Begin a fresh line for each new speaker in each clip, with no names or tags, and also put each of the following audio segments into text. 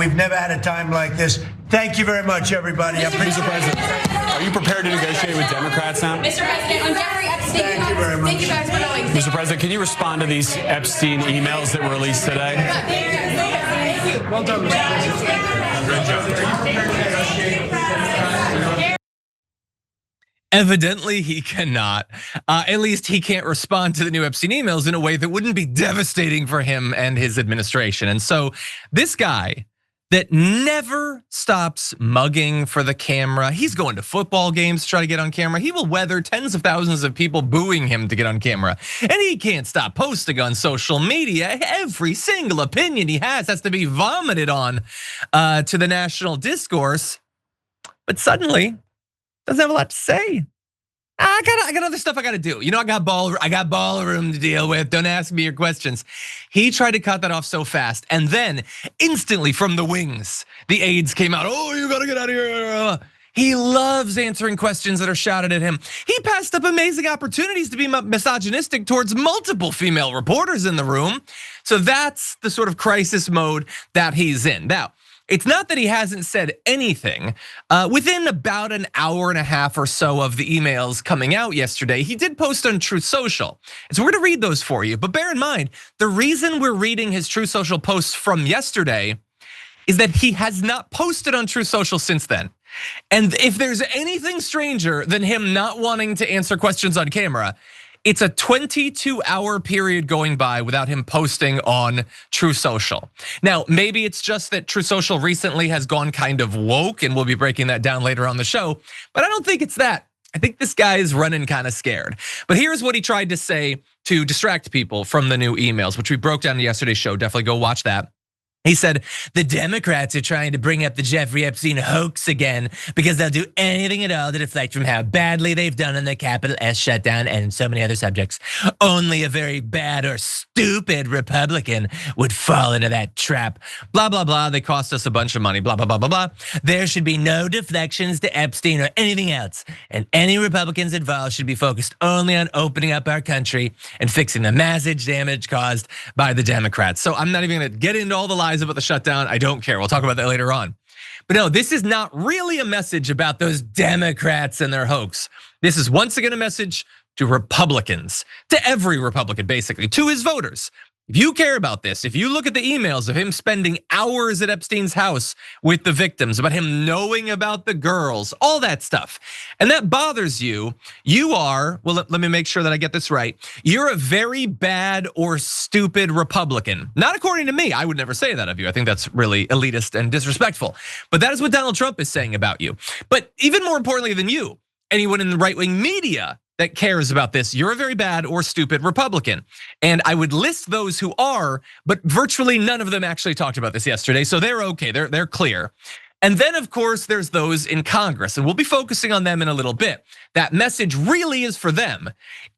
We've never had a time like this. Thank you very much, everybody.
Mr. President, are you prepared to negotiate with Democrats now?
Mr. President, on Jeffrey Epstein,
Thank you very much.
Thank you guys for knowing.
Mr. President, can you respond to these Epstein emails that were released today?
Well done, Mr. President.
Evidently, he cannot. At least he can't respond to the new Epstein emails in a way that wouldn't be devastating for him and his administration. And so this guy that never stops mugging for the camera, he's going to football games to try to get on camera. He will weather tens of thousands of people booing him to get on camera. And he can't stop posting on social media. Every single opinion he has to be vomited on to the national discourse. But suddenly, doesn't have a lot to say. I got other stuff I got to do. You know, I got ballroom to deal with. Don't ask me your questions. He tried to cut that off so fast, and then instantly from the wings, the aides came out. Oh, you gotta get out of here. He loves answering questions that are shouted at him. He passed up amazing opportunities to be misogynistic towards multiple female reporters in the room. So that's the sort of crisis mode that he's in. Now, it's not that he hasn't said anything. Within about an hour and a half or so of the emails coming out yesterday, he did post on Truth Social. And so we're gonna read those for you, but bear in mind, the reason we're reading his Truth Social posts from yesterday is that he has not posted on Truth Social since then. And if there's anything stranger than him not wanting to answer questions on camera, it's a 22-hour period going by without him posting on Truth Social. Now, maybe it's just that Truth Social recently has gone kind of woke, and we'll be breaking that down later on the show, but I don't think it's that. I think this guy is running kind of scared. But here's what he tried to say to distract people from the new emails, which we broke down in yesterday's show. Definitely go watch that. He said, the Democrats are trying to bring up the Jeffrey Epstein hoax again because they'll do anything at all to deflect from how badly they've done on the capital S shutdown and so many other subjects. Only a very bad or stupid Republican would fall into that trap. Blah, blah, blah, they cost us a bunch of money, blah, blah, blah, blah, blah. There should be no deflections to Epstein or anything else. And any Republicans involved should be focused only on opening up our country and fixing the massive damage caused by the Democrats. So I'm not even gonna get into all the lies about the shutdown. I don't care. We'll talk about that later on. But no, this is not really a message about those Democrats and their hoax. This is once again a message to Republicans, to every Republican basically, to his voters. If you care about this, if you look at the emails of him spending hours at Epstein's house with the victims, about him knowing about the girls, all that stuff, and that bothers you, you are, well, let me make sure that I get this right. You're a very bad or stupid Republican. Not according to me, I would never say that of you. I think that's really elitist and disrespectful. But that is what Donald Trump is saying about you. But even more importantly than you, anyone in the right-wing media that cares about this, you're a very bad or stupid Republican. And I would list those who are, but virtually none of them actually talked about this yesterday. So they're okay, they're clear. And then of course, there's those in Congress, and we'll be focusing on them in a little bit. That message really is for them.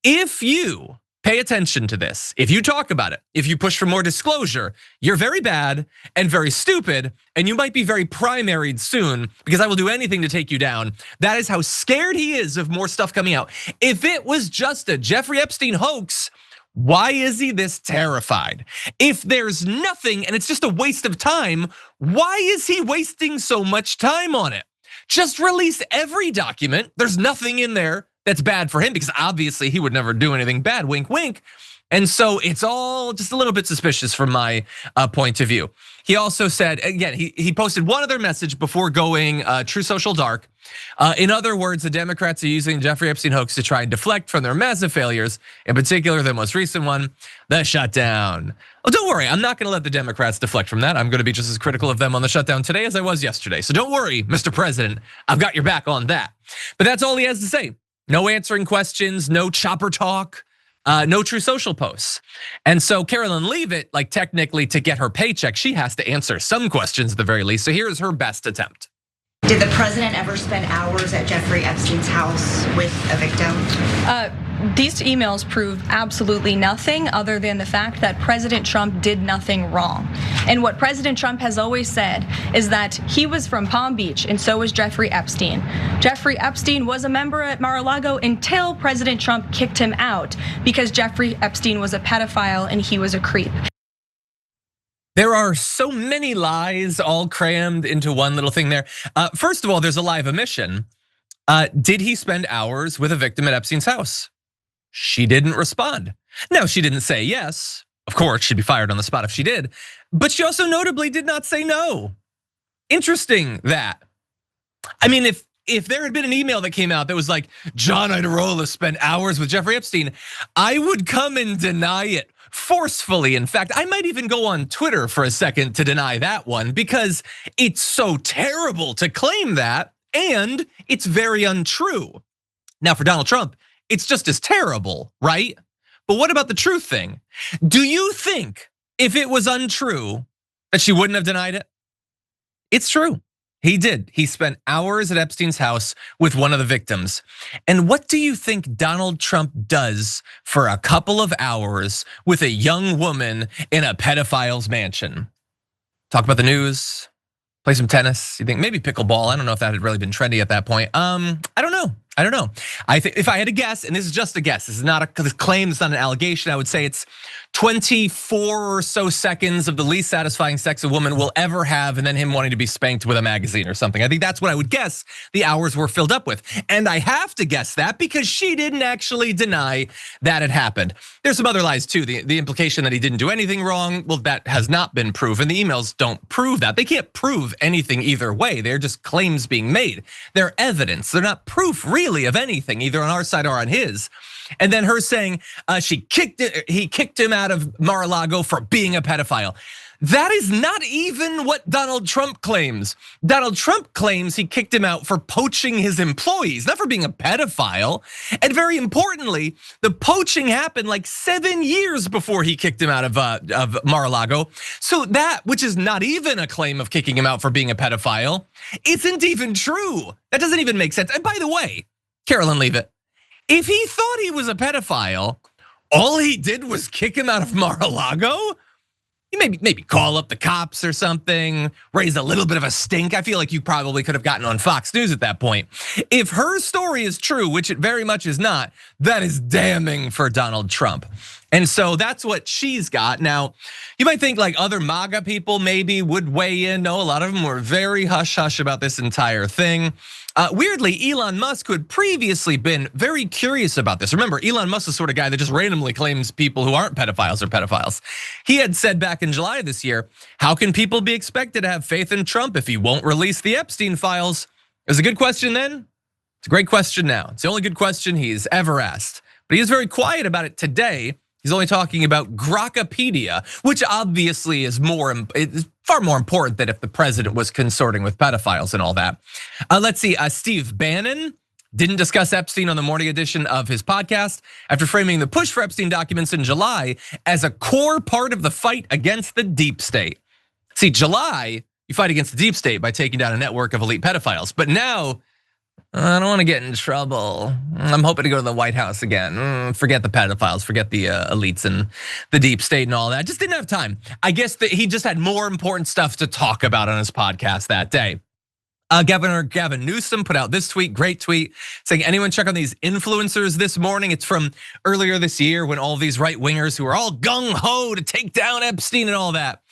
If you pay attention to this, if you talk about it, if you push for more disclosure, you're very bad and very stupid, and you might be very primaried soon because I will do anything to take you down. That is how scared he is of more stuff coming out. If it was just a Jeffrey Epstein hoax, why is he this terrified? If there's nothing and it's just a waste of time, why is he wasting so much time on it? Just release every document. There's nothing in there that's bad for him because obviously he would never do anything bad, wink, wink. And so it's all just a little bit suspicious from my point of view. He also said, again, he posted one other message before going True Social dark. In other words, the Democrats are using Jeffrey Epstein hoax to try and deflect from their massive failures, in particular the most recent one, the shutdown. Oh, don't worry, I'm not gonna let the Democrats deflect from that. I'm gonna be just as critical of them on the shutdown today as I was yesterday. So don't worry, Mr. President, I've got your back on that. But that's all he has to say. No answering questions, no chopper talk, no True Social posts. And so Carolyn Leavitt, like technically to get her paycheck, she has to answer some questions at the very least. So here's her best attempt.
Did the president ever spend hours at Jeffrey Epstein's house with a victim?
These emails prove absolutely nothing other than the fact that President Trump did nothing wrong. And what President Trump has always said is that he was from Palm Beach and so was Jeffrey Epstein. Jeffrey Epstein was a member at Mar-a-Lago until President Trump kicked him out because Jeffrey Epstein was a pedophile and he was a creep.
There are so many lies all crammed into one little thing there. First of all, there's a lie of omission. Did he spend hours with a victim at Epstein's house? She didn't respond. No, she didn't say yes. Of course, she'd be fired on the spot if she did. But she also notably did not say no. Interesting that. I mean, if there had been an email that came out that was like, John Iadarola spent hours with Jeffrey Epstein, I would come and deny it forcefully. In fact, I might even go on Twitter for a second to deny that one because it's so terrible to claim that and it's very untrue. Now for Donald Trump, it's just as terrible, right? But what about the truth thing? Do you think if it was untrue that she wouldn't have denied it? It's true. He did. He spent hours at Epstein's house with one of the victims. And what do you think Donald Trump does for a couple of hours with a young woman in a pedophile's mansion? Talk about the news, play some tennis. You think maybe pickleball? I don't know if that had really been trendy at that point. I don't know. I think if I had to guess, and this is just a guess, this is not a claim, it's not an allegation. I would say it's 24 or so seconds of the least satisfying sex a woman will ever have, and then him wanting to be spanked with a magazine or something. I think that's what I would guess the hours were filled up with. And I have to guess that because she didn't actually deny that it happened. There's some other lies too. The implication that he didn't do anything wrong, well, that has not been proven. The emails don't prove that. They can't prove anything either way. They're just claims being made. They're evidence. They're not proof really of anything, either on our side or on his. And then her saying he kicked him out of Mar-a-Lago for being a pedophile. That is not even what Donald Trump claims. Donald Trump claims he kicked him out for poaching his employees, not for being a pedophile. And very importantly, the poaching happened like 7 years before he kicked him out of Mar-a-Lago. So that, which is not even a claim of kicking him out for being a pedophile, isn't even true. That doesn't even make sense. And by the way, Carolyn Leavitt, if he thought he was a pedophile, all he did was kick him out of Mar-a-Lago? You maybe call up the cops or something, raise a little bit of a stink. I feel like you probably could have gotten on Fox News at that point. If her story is true, which it very much is not, that is damning for Donald Trump. And so that's what she's got. Now, you might think like other MAGA people maybe would weigh in. No, a lot of them were very hush-hush about this entire thing. Weirdly, Elon Musk, who had previously been very curious about this. Remember, Elon Musk is the sort of guy that just randomly claims people who aren't pedophiles are pedophiles. He had said back in July of this year, how can people be expected to have faith in Trump if he won't release the Epstein files? It was a good question then. It's a great question now. It's the only good question he's ever asked. But he is very quiet about it today. He's only talking about Grokopedia, which obviously is far more important than if the president was consorting with pedophiles and all that. Let's see, Steve Bannon didn't discuss Epstein on the morning edition of his podcast after framing the push for Epstein documents in July as a core part of the fight against the deep state. See, July, you fight against the deep state by taking down a network of elite pedophiles, but now, I don't want to get in trouble. I'm hoping to go to the White House again. Forget the pedophiles, forget the elites and the deep state and all that. Just didn't have time. I guess that he just had more important stuff to talk about on his podcast that day. Governor Gavin Newsom put out this tweet, great tweet, saying anyone check on these influencers this morning. It's from earlier this year when all these right wingers who were all gung-ho to take down Epstein and all that.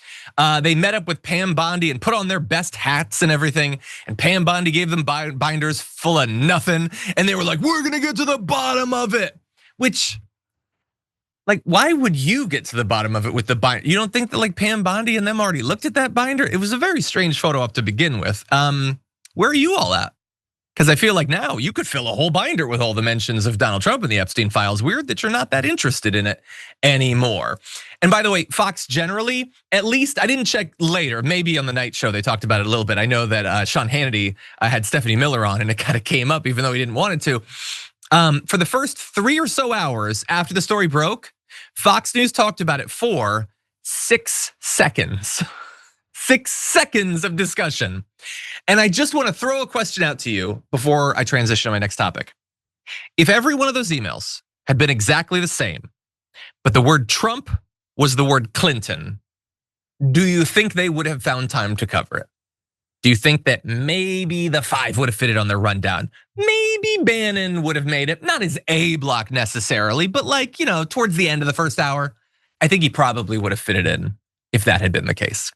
They met up with Pam Bondi and put on their best hats and everything. And Pam Bondi gave them binders full of nothing. And they were like, we're gonna get to the bottom of it. Which, like, why would you get to the bottom of it with the binder? You don't think that like Pam Bondi and them already looked at that binder? It was a very strange photo up to begin with. Where are you all at? Because I feel like now you could fill a whole binder with all the mentions of Donald Trump and the Epstein files. Weird that you're not that interested in it anymore. And by the way, Fox generally, at least I didn't check later, maybe on the night show they talked about it a little bit. I know that Sean Hannity had Stephanie Miller on and it kind of came up even though he didn't want it to. For the first 3 or so hours after the story broke, Fox News talked about it for 6 seconds. 6 seconds of discussion. And I just want to throw a question out to you before I transition to my next topic. If every one of those emails had been exactly the same, but the word Trump was the word Clinton, do you think they would have found time to cover it? Do you think that maybe the 5 would have fitted on their rundown? Maybe Bannon would have made it, not his A block necessarily, but like, towards the end of the first hour, I think he probably would have fit it in. if that had been the case.